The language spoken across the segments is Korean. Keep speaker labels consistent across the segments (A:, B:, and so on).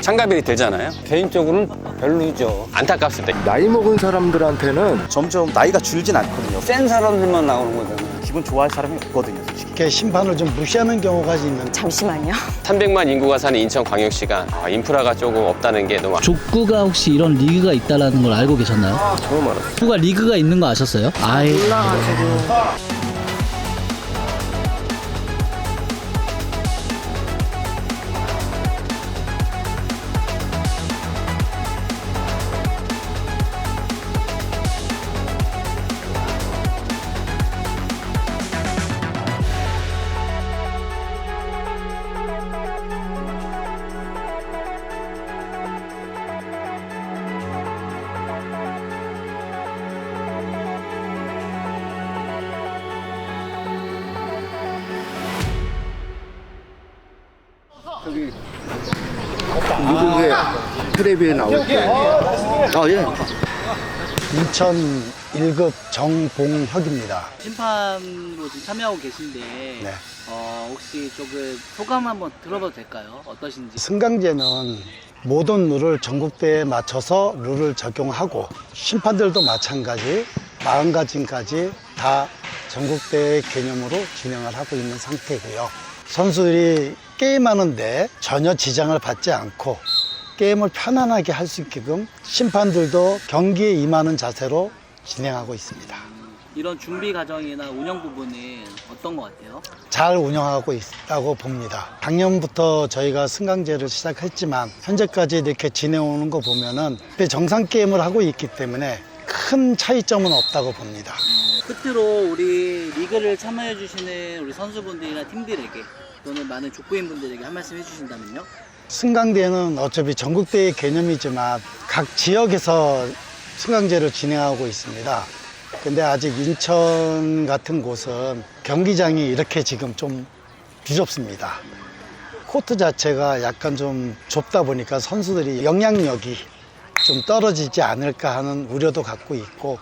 A: 참가비리 들잖아요.
B: 개인적으로는 별로죠.
A: 안타깝습니다.
C: 나이 먹은 사람들한테는
D: 점점 나이가 줄진 않거든요.
B: 센 사람들만 나오는 거잖아요.
D: 기분 좋아할 사람이 없거든요, 솔직히.
E: 이렇게 심판을 좀 무시하는 경우가 있는.
F: 잠시만요.
A: 300만 인구가 사는 인천광역시가 인프라가 조금 없다는 게 너무
G: 족구가 혹시 이런 리그가 있다는 걸 알고 계셨나요?
C: 처음 알았어요.
G: 족구가 리그가 있는 거 아셨어요? 아예
F: 몰라가지고.
C: 미국의 텔레비에 나올 때. 예.
E: 인천 1급 정봉혁입니다.
G: 심판으로 지금 참여하고 계신데
E: 네.
G: 혹시 조금 소감 한번 들어봐도 될까요? 어떠신지.
E: 승강제는 모든 룰을 전국대에 맞춰서 룰을 적용하고 심판들도 마찬가지 마음가짐까지 다 전국대의 개념으로 진행을 하고 있는 상태고요. 선수들이 게임하는데 전혀 지장을 받지 않고 게임을 편안하게 할 수 있게끔 심판들도 경기에 임하는 자세로 진행하고 있습니다.
G: 이런 준비 과정이나 운영 부분은 어떤 것 같아요?
E: 잘 운영하고 있다고 봅니다. 작년부터 저희가 승강제를 시작했지만 현재까지 이렇게 지내오는 거 보면은 정상 게임을 하고 있기 때문에 큰 차이점은 없다고 봅니다.
G: 끝으로 우리 리그를 참여해 주시는 우리 선수분들이나 팀들에게 또는 많은 족구인분들에게 한 말씀 해주신다면요?
E: 승강대는 어차피 전국대의 개념이지만 각 지역에서 승강제를 진행하고 있습니다. 근데 아직 인천 같은 곳은 경기장이 이렇게 지금 좀 비좁습니다. 코트 자체가 약간 좀 좁다 보니까 선수들이 영향력이 좀 떨어지지 않을까 하는 우려도 갖고 있고,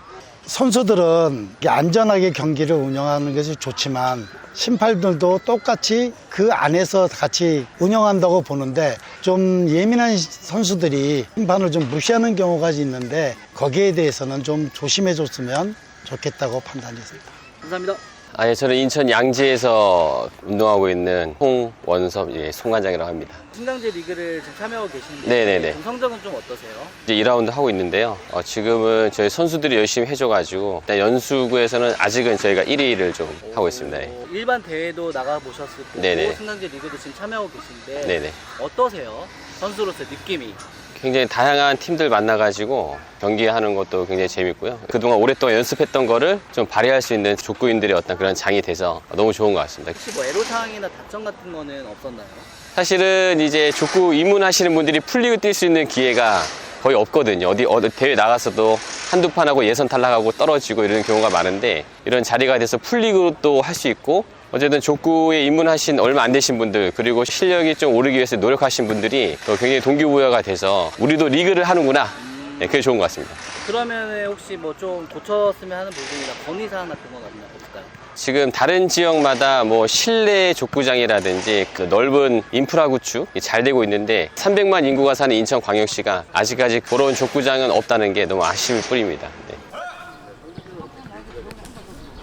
E: 선수들은 안전하게 경기를 운영하는 것이 좋지만 심판들도 똑같이 그 안에서 같이 운영한다고 보는데, 좀 예민한 선수들이 심판을 좀 무시하는 경우가 있는데 거기에 대해서는 좀 조심해 줬으면 좋겠다고 판단했습니다.
G: 감사합니다.
A: 예, 저는 인천 양지에서 운동하고 있는 홍원섭 송관장이라고 합니다.
G: 승강제 리그를 지금 참여하고 계시는데
A: 네네네.
G: 지금 성적은 좀 어떠세요?
A: 이제 2라운드 하고 있는데요. 지금은 저희 선수들이 열심히 해줘가지고 일단 연수구에서는 아직은 저희가 1위를 좀 하고 있습니다. 예.
G: 일반 대회도 나가보셨을 거고
A: 네네.
G: 승강제 리그도 지금 참여하고 계신데
A: 네네.
G: 어떠세요? 선수로서 느낌이?
A: 굉장히 다양한 팀들 만나가지고 경기하는 것도 굉장히 재밌고요. 그동안 오랫동안 연습했던 거를 좀 발휘할 수 있는 족구인들의 어떤 그런 장이 돼서 너무 좋은 것 같습니다.
G: 혹시 뭐 애로사항이나 다점 같은 거는 없었나요?
A: 사실은 이제 족구 입문하시는 분들이 풀리고 뛸 수 있는 기회가 거의 없거든요. 어디 대회 나가서도 한두 판 하고 예선 탈락하고 떨어지고 이런 경우가 많은데, 이런 자리가 돼서 풀리고 또 할 수 있고, 어쨌든 족구에 입문하신 얼마 안 되신 분들, 그리고 실력이 좀 오르기 위해서 노력하신 분들이 또 굉장히 동기부여가 돼서 우리도 리그를 하는구나. 네, 그게 좋은 것 같습니다.
G: 그러면 혹시 뭐 좀 고쳤으면 하는 부분이나 건의사항 같은 건 없을까요?
A: 지금 다른 지역마다 뭐 실내 족구장이라든지 그 넓은 인프라 구축이 잘 되고 있는데 300만 인구가 사는 인천광역시가 아직까지 그런 족구장은 없다는 게 너무 아쉬울 뿐입니다. 네.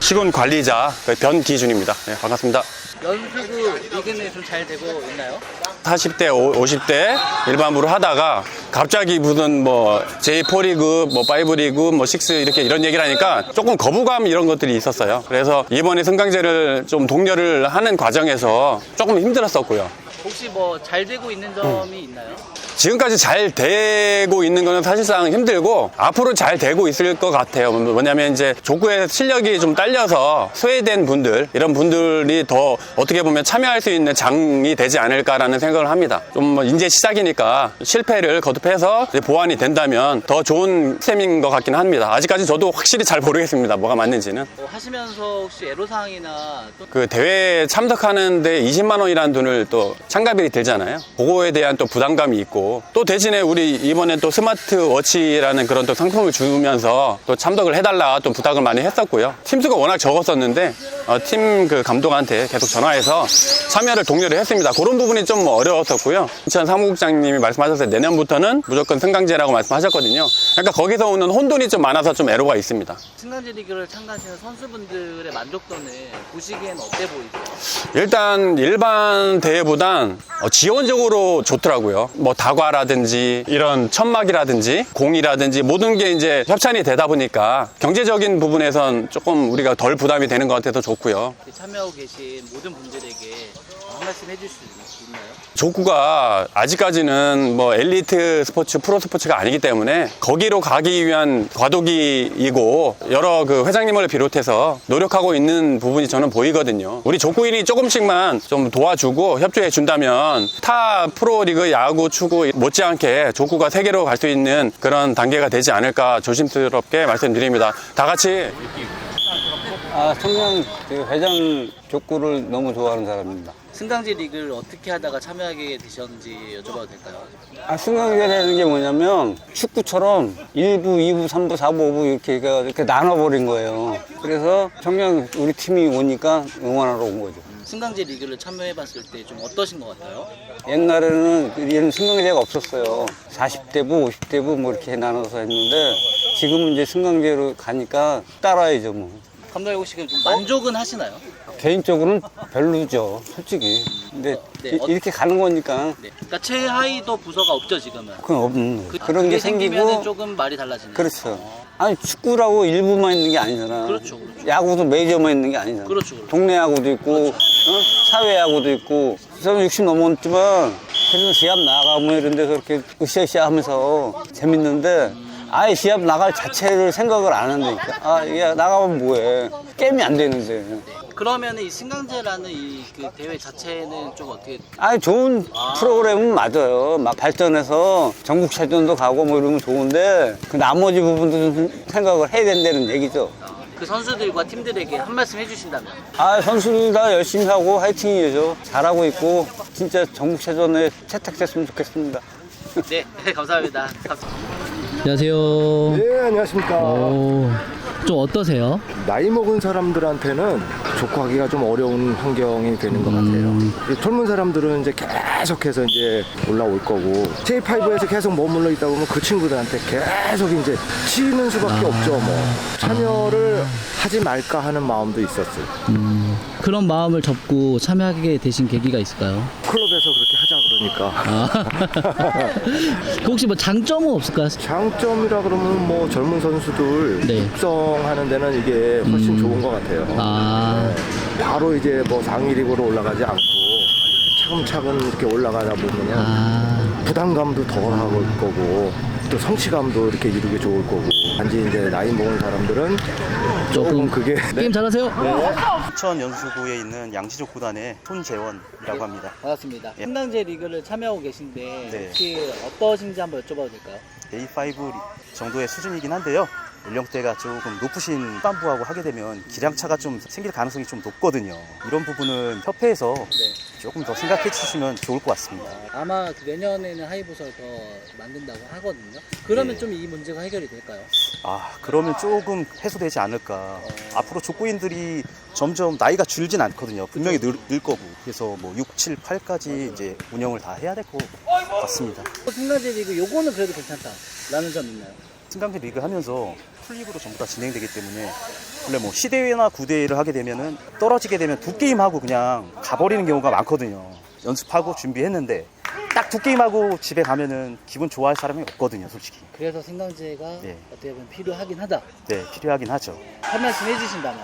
D: 시군 관리자 변기준입니다. 네, 반갑습니다.
G: 연수구 리그는 좀 잘 되고 있나요?
D: 40대, 50대 일반부로 하다가 갑자기 무슨 뭐 J4리그, 뭐 5리그, 뭐 6 이렇게 이런 얘기를 하니까 조금 거부감 이런 것들이 있었어요. 그래서 이번에 승강제를 좀 독려를 하는 과정에서 조금 힘들었었고요.
G: 혹시 뭐 잘 되고 있는 점이 있나요?
D: 지금까지 잘 되고 있는 거는 사실상 힘들고 앞으로 잘 되고 있을 것 같아요. 뭐냐면 이제 족구의 실력이 좀 딸려서 소외된 분들, 이런 분들이 더 어떻게 보면 참여할 수 있는 장이 되지 않을까라는 생각을 합니다. 좀 이제 시작이니까 실패를 거듭해서 이제 보완이 된다면 더 좋은 시스템인 것 같기는 합니다. 아직까지 저도 확실히 잘 모르겠습니다. 뭐가 맞는지는.
G: 뭐 하시면서 혹시 애로사항이나 또
D: 그 대회에 참석하는데 20만 원이라는 돈을 또 참가비리 들잖아요. 그거에 대한 또 부담감이 있고, 또 대신에 우리 이번에 또 스마트워치라는 그런 또 상품을 주면서 또 참석을 해달라 또 부탁을 많이 했었고요. 팀수가 워낙 적었었는데 팀 그 감독한테 계속 전화해서 참여를 독려를 했습니다. 그런 부분이 좀 어려웠었고요. 인천 사무국장님이 말씀하셨을 때 내년부터는 무조건 승강제라고 말씀하셨거든요. 그러니까 거기서 오는 혼돈이 좀 많아서 좀 애로가 있습니다.
G: 승강제 리그를 참가하시는 선수분들의 만족도는 보시기에는 어때 보이세요?
D: 일단 일반 대회보단 지원적으로 좋더라고요. 뭐 다과라든지 이런 천막이라든지 공이라든지 모든 게 이제 협찬이 되다 보니까 경제적인 부분에선 조금 우리가 덜 부담이 되는 것 같아서 좋고요.
G: 참여하고 계신 모든 분들에게 한 말씀 해줄 수 있나요?
D: 족구가 아직까지는 뭐 엘리트 스포츠, 프로 스포츠가 아니기 때문에 거기로 가기 위한 과도기이고 여러 그 회장님을 비롯해서 노력하고 있는 부분이 저는 보이거든요. 우리 족구인이 조금씩만 좀 도와주고 협조해 준다면 타 프로리그 야구, 축구 못지않게 족구가 세계로 갈 수 있는 그런 단계가 되지 않을까 조심스럽게 말씀드립니다. 다 같이
B: 청년 그 회장 족구를 너무 좋아하는 사람입니다.
G: 승강제 리그를 어떻게 하다가 참여하게 되셨는지 여쭤봐도 될까요?
B: 승강제라는 게 뭐냐면 축구처럼 1부, 2부, 3부, 4부, 5부 이렇게 나눠버린 거예요. 그래서 청년 우리 팀이 오니까 응원하러 온 거죠.
G: 승강제 리그를 참여해봤을 때 좀 어떠신 것 같아요?
B: 옛날에는 이런 승강제가 없었어요. 40대부, 50대부 뭐 이렇게 나눠서 했는데 지금은 이제 승강제로 가니까 따라야죠 뭐.
G: 감독님 혹시 좀 만족은 하시나요?
B: 개인적으로는 별로죠, 솔직히. 근데
G: 네,
B: 이렇게 가는 거니까
G: 네. 그러니까 최하위도 부서가 없죠 지금은.
B: 그건 없는 거예요. 그런
G: 그게
B: 게
G: 생기면
B: 생기고
G: 조금 말이 달라지네요.
B: 그렇죠. 아니 축구라고 일부만 있는 게 아니잖아.
G: 그렇죠.
B: 야구도 메이저만 있는 게 아니잖아.
G: 그렇죠.
B: 동네 야구도 있고 사회 야구도 있고. 저는 60 넘었지만 그래도 시합 나가면 이런 데서 이렇게 으쌰으쌰 하면서 재밌는데 아예 시합 나갈 자체를 생각을 안 한다니까. 야 나가면 뭐해. 게임이 안 되는데.
G: 그러면 이 승강제라는 그 대회 자체는 좀 어떻게?
B: 좋은 프로그램은 맞아요. 막 발전해서 전국체전도 가고 뭐 이러면 좋은데 그 나머지 부분도 좀 생각을 해야 된다는 얘기죠.
G: 그 선수들과 팀들에게 한 말씀 해주신다면?
B: 선수들 다 열심히 하고 화이팅이죠. 잘하고 있고 진짜 전국체전에 채택됐으면 좋겠습니다.
G: 네, 감사합니다.
F: 안녕하세요.
C: 네, 안녕하십니까.
F: 좀 어떠세요?
C: 나이 먹은 사람들한테는 족구하기가 좀 어려운 환경이 되는 것 같아요. 이 젊은 사람들은 이제 계속해서 이제 올라올 거고 J5에서 계속 머물러 있다 보면 그 친구들한테 계속 이제 치는 수밖에 없죠. 뭐 참여를 하지 말까 하는 마음도 있었어요.
F: 그런 마음을 접고 참여하게 되신 계기가 있을까요?
C: 클럽에서 그렇게 하자 그러니까.
F: 그 혹시 뭐 장점은 없을까요?
C: 장점이라 그러면 뭐 젊은 선수들
F: 네.
C: 육성하는 데는 이게 훨씬 좋은 것 같아요. 네. 바로 이제 뭐 상위 리그로 올라가지 않고 차근차근 이렇게 올라가다 보면은 부담감도 덜 하고 거고 또 성취감도 이렇게 이루기 좋을 거고 단지 이제 나이 먹은 사람들은 조금 그게
F: 게임 잘하세요?
H: 인천 연수구에 있는 양지족구단의 손재원이라고 합니다.
G: 반갑습니다. 승강제 리그를 참여하고 계신데
H: 네.
G: 혹시 어떠신지 한번 여쭤봐도 될까요?
H: A5 정도의 수준이긴 한데요. 연령대가 조금 높으신 후반부하고 하게 되면 기량차가 좀 생길 가능성이 좀 높거든요. 이런 부분은 협회에서 조금 더 생각해 주시면 좋을 것 같습니다.
G: 아마 내년에는 하이브설 더 만든다고 하거든요. 그러면
H: 네.
G: 좀 이 문제가 해결이 될까요?
H: 그러면 조금 해소되지 않을까. 앞으로 족구인들이 점점 나이가 줄진 않거든요. 분명히 늘 거고. 그래서 뭐 6, 7, 8까지 이제 운영을 다 해야 될 것 같습니다.
G: 승강제 리그 요거는 그래도 괜찮다라는 점 있나요?
H: 승강제 리그 하면서 풀리그로 전부 다 진행되기 때문에 원래 뭐 시대회나 구대회를 하게 되면은 떨어지게 되면 두 게임 하고 그냥 가버리는 경우가 많거든요. 연습하고 준비했는데 딱 두 게임 하고 집에 가면은 기분 좋아할 사람이 없거든요, 솔직히.
G: 그래서 승강제가
H: 네.
G: 어떻게 보면 필요하긴 하다.
H: 네, 필요하긴 하죠.
G: 한 말씀 해주신다면?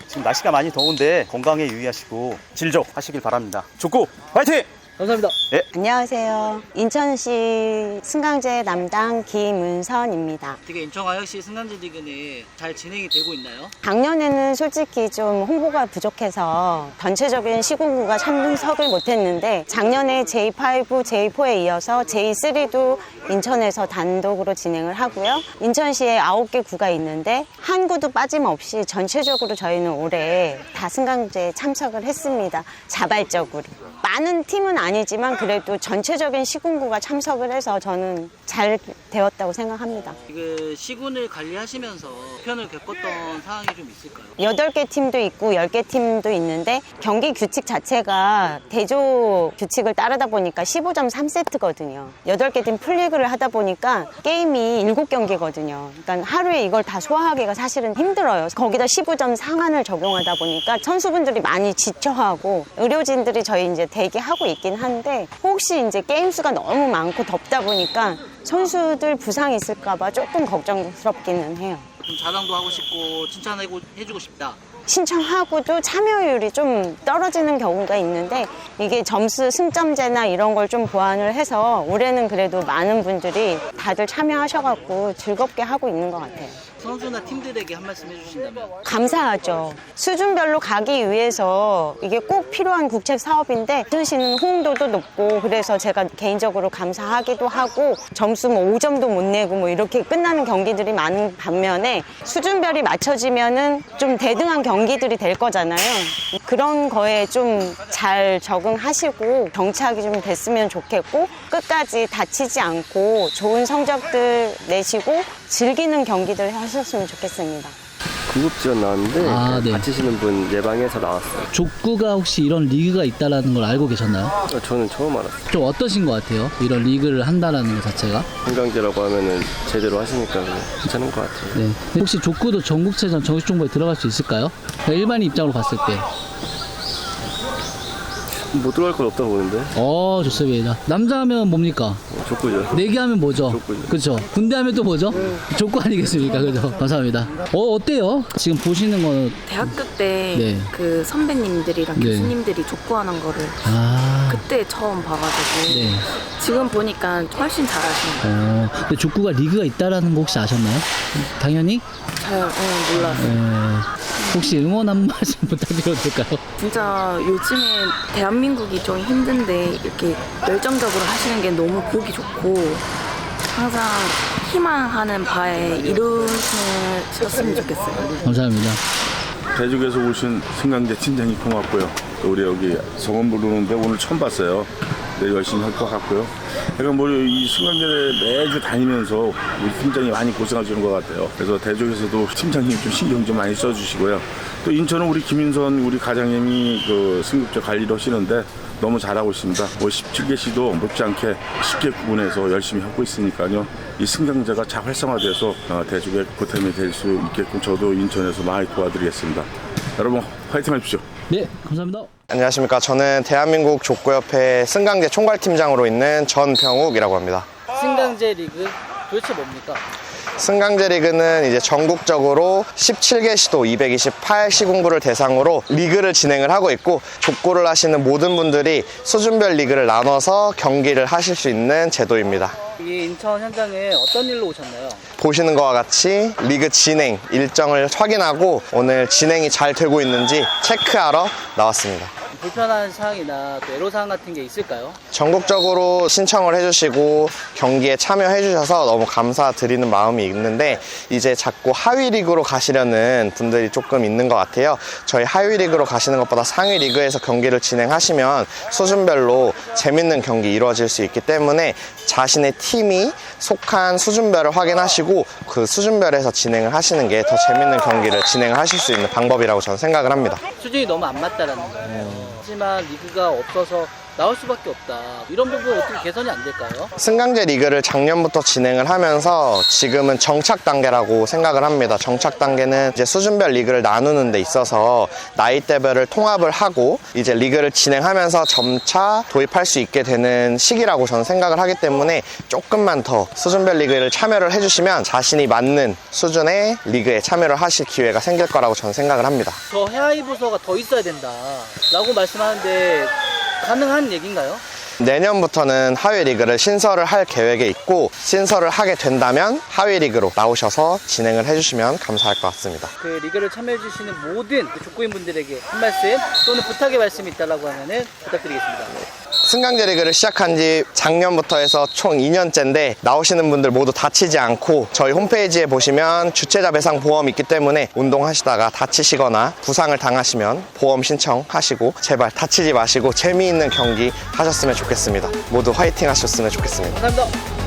H: 지금 날씨가 많이 더운데 건강에 유의하시고 질적 하시길 바랍니다. 족구 화이팅!
G: 감사합니다.
H: 네.
I: 안녕하세요. 인천시 승강제 담당 김은선입니다.
G: 어떻게 인천광역시 승강제 리그는 잘 진행이 되고 있나요?
I: 작년에는 솔직히 좀 홍보가 부족해서 전체적인 시군구가 참석을 못했는데 작년에 J5, J4에 이어서 J3도 인천에서 단독으로 진행을 하고요. 인천시에 9개 구가 있는데 한 구도 빠짐없이 전체적으로 저희는 올해 다 승강제에 참석을 했습니다. 자발적으로. 많은 팀은 아니지만 그래도 전체적인 시군구가 참석을 해서 저는 잘 되었다고 생각합니다.
G: 그 시군을 관리하시면서 편을 겪었던 상황이 좀 있을까요?
I: 8개 팀도 있고 10개 팀도 있는데 경기 규칙 자체가 대조 규칙을 따르다 보니까 15점 3세트거든요. 8개 팀 풀리그를 하다 보니까 게임이 7경기거든요. 그러니까 하루에 이걸 다 소화하기가 사실은 힘들어요. 거기다 15점 상한을 적용하다 보니까 선수분들이 많이 지쳐하고 의료진들이 저희 이제 대기하고 있긴 한데 혹시 이제 게임 수가 너무 많고 덥다 보니까 선수들 부상이 있을까봐 조금 걱정스럽기는 해요.
G: 좀 자랑도 하고 싶고 칭찬해주고 싶다.
I: 신청하고도 참여율이 좀 떨어지는 경우가 있는데 이게 점수 승점제나 이런 걸 좀 보완을 해서 올해는 그래도 많은 분들이 다들 참여하셔갖고 즐겁게 하고 있는 것 같아요.
G: 선수나 팀들에게 한 말씀 해주신다면?
I: 감사하죠. 수준별로 가기 위해서 이게 꼭 필요한 국책 사업인데 드시는 호응도도 높고 그래서 제가 개인적으로 감사하기도 하고 점수 뭐 5점도 못 내고 뭐 이렇게 끝나는 경기들이 많은 반면에 수준별이 맞춰지면은 좀 대등한 경기들이 될 거잖아요. 그런 거에 좀 잘 적응하시고 정착이 좀 됐으면 좋겠고 끝까지 다치지 않고 좋은 성적들 내시고 즐기는 경기들 하셨으면 좋겠습니다.
C: 구급지원 나왔는데
F: 네.
C: 다치시는 분 예방해서 나왔어요.
F: 족구가 혹시 이런 리그가 있다라는 걸 알고 계셨나요?
C: 저는 처음 알았어요.
F: 좀 어떠신 것 같아요? 이런 리그를 한다라는 것 자체가?
C: 한강제라고 하면은 제대로 하시니까 괜찮은 것 같아요.
F: 네. 혹시 족구도 전국체전 정식종목에 들어갈 수 있을까요? 일반인 입장으로 봤을 때.
C: 못 들어갈 건 없다고 보는데.
F: 좋습니다. 남자 하면 뭡니까?
C: 족구죠.
F: 내기 하면 뭐죠?
C: 족구죠.
F: 그렇죠. 군대 하면 또 뭐죠? 족구 아니겠습니까? 그죠? 감사합니다. 어때요? 지금 보시는 거는
J: 대학교 때
F: 네.
J: 그 선배님들이랑
F: 네.
J: 교수님들이 족구하는 거를 그때 처음 봐가지고
F: 네.
J: 지금 보니까 훨씬 잘하시는 거예요.
F: 근데 족구가 리그가 있다라는 거 혹시 아셨나요? 당연히?
J: 잘 몰랐어요.
F: 혹시 응원 한 말씀 부탁드려도 될까요?
J: 진짜 요즘에 대한민국이 좀 힘든데 이렇게 열정적으로 하시는 게 너무 보기 좋고 항상 희망하는 바에 이루셨으면 좋겠어요.
F: 감사합니다.
K: 대죽에서 오신 승강제 팀장이 고맙고요. 또 우리 여기 성원 부르는데 오늘 처음 봤어요. 네, 열심히 할 것 같고요. 그러니까 뭐 이 승강제를 매주 다니면서 우리 팀장이 많이 고생하시는 것 같아요. 그래서 대죽에서도 팀장님 좀 신경 좀 많이 써주시고요. 또 인천은 우리 김인선 우리 과장님이 그 승급제 관리를 하시는데 너무 잘하고 있습니다. 뭐 17개 시도 못지않게 10개 구분해서 열심히 하고 있으니까요. 이 승강제가 잘 활성화돼서 대죽의 보탬이 될 수 있게끔 저도 인천에서 많이 도와드리겠습니다. 여러분 화이팅 하십시오.
F: 네, 감사합니다.
L: 안녕하십니까. 저는 대한민국 족구협회 승강제 총괄팀장으로 있는 전병욱이라고 합니다.
G: 승강제 리그 도대체 뭡니까?
L: 승강제 리그는 이제 전국적으로 17개 시도 228시군구를 대상으로 리그를 진행을 하고 있고 족구를 하시는 모든 분들이 수준별 리그를 나눠서 경기를 하실 수 있는 제도입니다.
G: 이 인천 현장에 어떤 일로 오셨나요?
L: 보시는 것과 같이 리그 진행 일정을 확인하고 오늘 진행이 잘 되고 있는지 체크하러 나왔습니다.
G: 불편한 사항이나 또 애로사항 같은 게 있을까요?
L: 전국적으로 신청을 해주시고 경기에 참여해 주셔서 너무 감사드리는 마음이 있는데 이제 자꾸 하위 리그로 가시려는 분들이 조금 있는 것 같아요. 저희 하위 리그로 가시는 것보다 상위 리그에서 경기를 진행하시면 수준별로 재밌는 경기 이루어질 수 있기 때문에 자신의 팀이 속한 수준별을 확인하시고 그 수준별에서 진행을 하시는 게 더 재밌는 경기를 진행하실 수 있는 방법이라고 저는 생각을 합니다.
G: 수준이 너무 안 맞다라는 거예요. 하지만 리그가 없어서 나올 수밖에 없다. 이런 부분 어떻게 개선이 안 될까요?
L: 승강제 리그를 작년부터 진행을 하면서 지금은 정착 단계라고 생각을 합니다. 정착 단계는 이제 수준별 리그를 나누는 데 있어서 나이대별을 통합을 하고 이제 리그를 진행하면서 점차 도입할 수 있게 되는 시기라고 저는 생각을 하기 때문에 조금만 더 수준별 리그를 참여를 해주시면 자신이 맞는 수준의 리그에 참여를 하실 기회가 생길 거라고 저는 생각을 합니다.
G: 더 하위 부서가 더 있어야 된다라고 말씀하는데 가능한 얘기인가요?
L: 내년부터는 하위 리그를 신설을 할 계획에 있고 신설을 하게 된다면 하위 리그로 나오셔서 진행을 해주시면 감사할 것 같습니다.
G: 그 리그를 참여해주시는 모든 족구인 분들에게 한 말씀 또는 부탁의 말씀이 있다고 하면은 부탁드리겠습니다.
L: 승강제 리그를 시작한 지 작년부터 해서 총 2년째인데 나오시는 분들 모두 다치지 않고 저희 홈페이지에 보시면 주최자 배상 보험이 있기 때문에 운동하시다가 다치시거나 부상을 당하시면 보험 신청하시고 제발 다치지 마시고 재미있는 경기 하셨으면 좋겠습니다. 모두 화이팅 하셨으면 좋겠습니다.
G: 감사합니다.